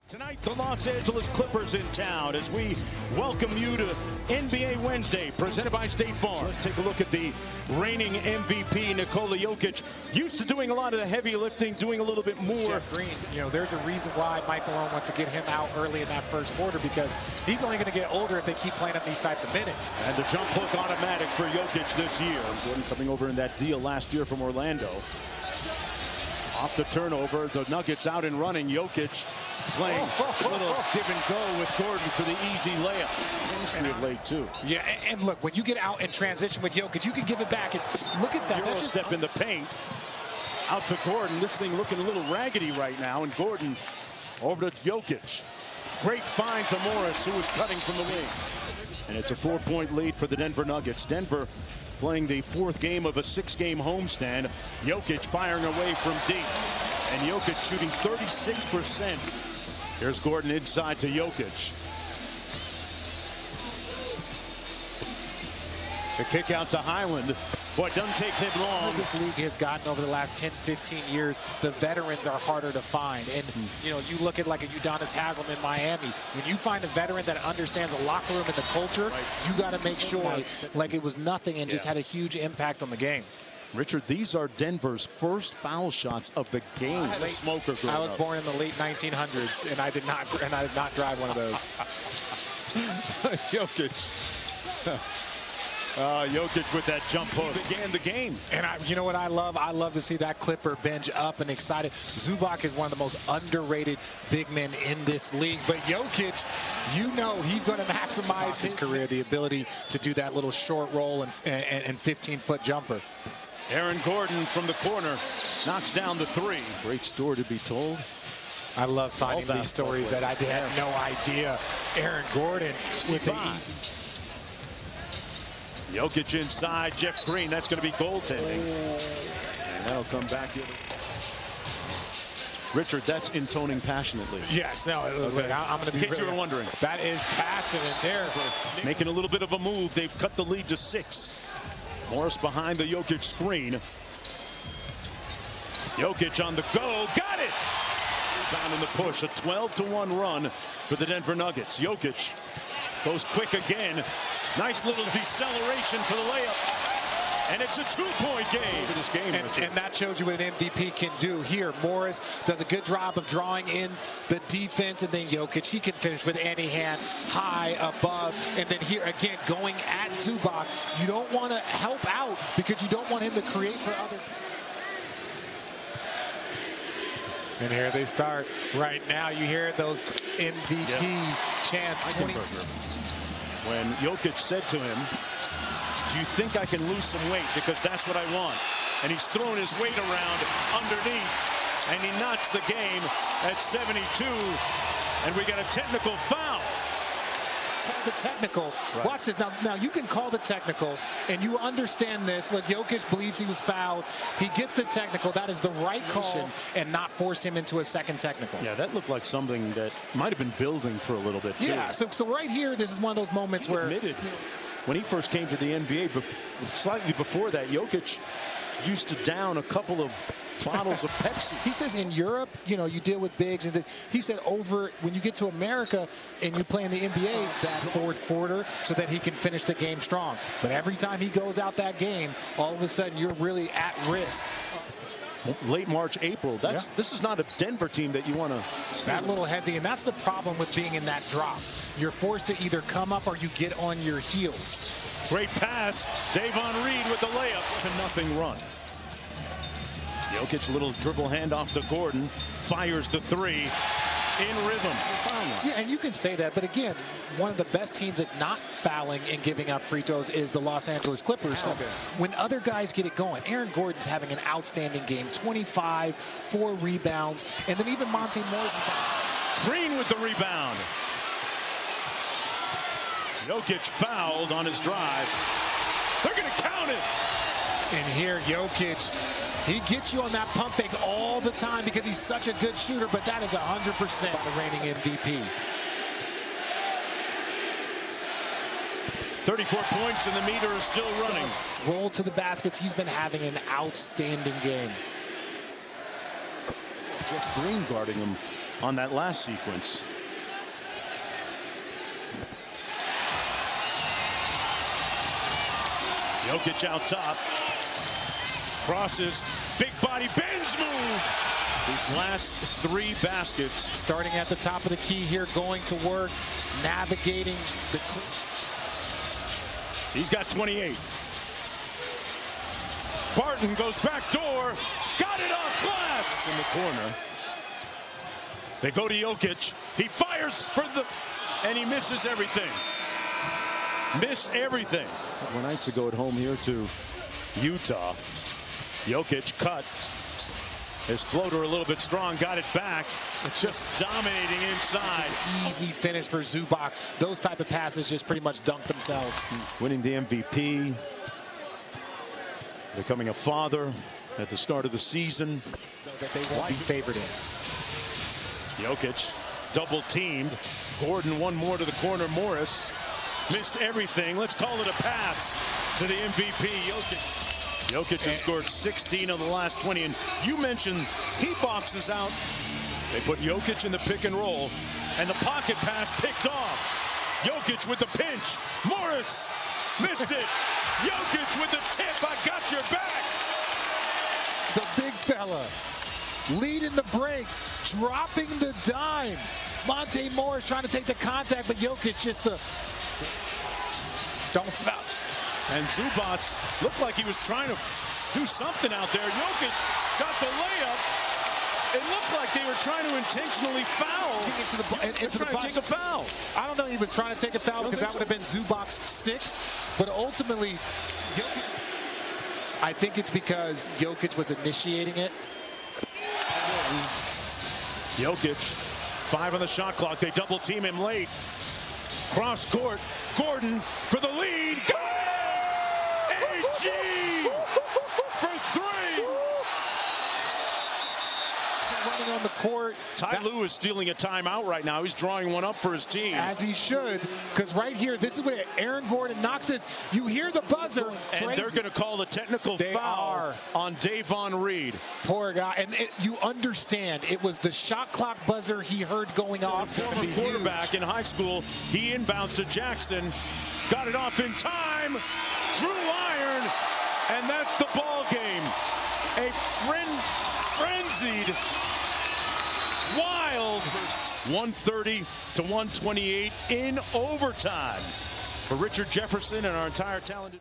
Tonight, the Los Angeles Clippers in town as we welcome you to NBA Wednesday, presented by State Farm. Let's take a look at the reigning MVP, Nikola Jokic. Used to doing a lot of the heavy lifting, doing a little bit more. Jeff Green, there's a reason why Mike Malone wants to get him out early in that first quarter, because he's only going to get older if they keep playing up these types of minutes. And the jump hook automatic for Jokic this year. Gordon coming over in that deal last year from Orlando. Off the turnover, the Nuggets out and running. Jokic playing a little give and go with Gordon for the easy layup. And late too. Yeah, and look, when you get out in transition with Jokic, you can give it back. And look at that. Euro That's just step in the paint. Out to Gordon. This thing looking a little raggedy right now. And Gordon over to Jokic. Great find to Morris, who was cutting from the wing. And it's a 4-point lead for the Denver Nuggets. Denver playing the fourth game of a 6-game homestand. Jokic firing away from deep. And Jokic shooting 36%. Here's Gordon inside to Jokic. The kick out to Highland. Boy, it doesn't take him long. This league has gotten over the last 10, 15 years. The veterans are harder to find. And, you look at like a Udonis Haslem in Miami. When you find a veteran that understands the locker room and the culture, you got to make sure like it was nothing and just had a huge impact on the game. Richard, these are Denver's first foul shots of the game. I was born in the late 1900s, and I did not drive one of those. Jokic. Jokic with that jump hook. He began the game. And you know what I love? I love to see that Clipper bench up and excited. Zubac is one of the most underrated big men in this league. But Jokic, he's going to maximize his career, the ability to do that little short roll and 15-foot jumper. Aaron Gordon from the corner knocks down the three. Great story to be told. I love finding these stories that I had no idea. Aaron Gordon with the easy. Jokic inside, Jeff Green. That's going to be goaltending. And that'll come back in. Richard, that's intoning passionately. Yes, no, okay. I'm going to be. In case you were wondering. That is passionate there. Making a little bit of a move. They've cut the lead to 6. Morris behind the Jokic screen. Jokic on the go. Got it! Down in the push. A 12-1 run for the Denver Nuggets. Jokic goes quick again. Nice little deceleration for the layup. And it's a 2-point game for this game. And that shows you what an MVP can do here. Morris does a good job of drawing in the defense, and then Jokic, he can finish with any hand high above. And then here again, going at Zubac, you don't want to help out because you don't want him to create for others. And here they start. Right now, you hear those MVP chants. When Jokic said to him, "Do you think I can lose some weight? Because that's what I want." And he's throwing his weight around underneath, and he knocks the game at 72. And we got a technical foul. Call the technical. Right. Watch this. Now you can call the technical, and you understand this. Look, Jokic believes he was fouled. He gets the technical. That is the right call, and not force him into a second technical. Yeah, that looked like something that might have been building for a little bit, too. Yeah, so right here, this is one of those moments where... Admitted, when he first came to the NBA, slightly before that, Jokic used to down a couple of bottles of Pepsi. He says in Europe, you deal with bigs. And he said when you get to America and you play in the NBA, that fourth quarter so that he can finish the game strong. But every time he goes out that game, all of a sudden you're really at risk. Late March, April. This is not a Denver team that you want to. That little hezzy, and that's the problem with being in that drop. You're forced to either come up or you get on your heels. Great pass. Davon Reed with the layup. 0-0 run. Jokic, a little dribble handoff to Gordon. Fires the three in rhythm. Yeah, and you can say that, but again, one of the best teams at not fouling and giving up free throws is the Los Angeles Clippers. So when other guys get it going, Aaron Gordon's having an outstanding game. 25, 4 rebounds, and then even Monte Morris. Green with the rebound. Jokic fouled on his drive. They're going to count it. And here, Jokic, he gets you on that pump fake all the time because he's such a good shooter, but that is 100% the reigning MVP. 34 points and the meter is still running. Roll to the baskets. He's been having an outstanding game. Jeff Green guarding him on that last sequence. Jokic out top. Crosses. Big body bends move. These last 3 baskets. Starting at the top of the key here, going to work, navigating the... He's got 28. Barton goes back door. Got it off glass in the corner. They go to Jokic. He fires for the... and he misses everything. Missed everything. A couple nights ago at home here to Utah. Jokic cuts. His floater a little bit strong, got it back. Just dominating inside. Easy finish for Zubac. Those type of passes just pretty much dunk themselves. Winning the MVP. Becoming a father at the start of the season. So that they won't be favored in. Jokic double teamed. Gordon one more to the corner. Morris missed everything. Let's call it a pass to the MVP, Jokic. Jokic has scored 16 of the last 20, and you mentioned he boxes out. They put Jokic in the pick and roll, and the pocket pass picked off. Jokic with the pinch. Morris missed it. Jokic with the tip. I got your back. The big fella leading the break, dropping the dime. Monte Morris trying to take the contact, but Jokic just don't foul. And Zubac looked like he was trying to do something out there. Jokic got the layup. It looked like they were trying to intentionally foul. Into the take a foul. I don't know if he was trying to take a foul because that would have been Zubac's 6th. But ultimately, I think it's because Jokic was initiating it. Jokic, 5 on the shot clock. They double team him late. Cross court. Gordon for the lead. Got it! AG for 3. Running on the court. Ty Lue is stealing a timeout right now. He's drawing one up for his team. As he should, because right here, this is where Aaron Gordon knocks it. You hear the buzzer. And they're going to call the technical foul on Davon Reed. Poor guy. And you understand, it was the shot clock buzzer he heard going off. Former quarterback in high school, he inbounds to Jackson. Got it off in time. Drew iron. And that's the ball game. A frenzied, wild 130 to 128 in overtime for Richard Jefferson and our entire talented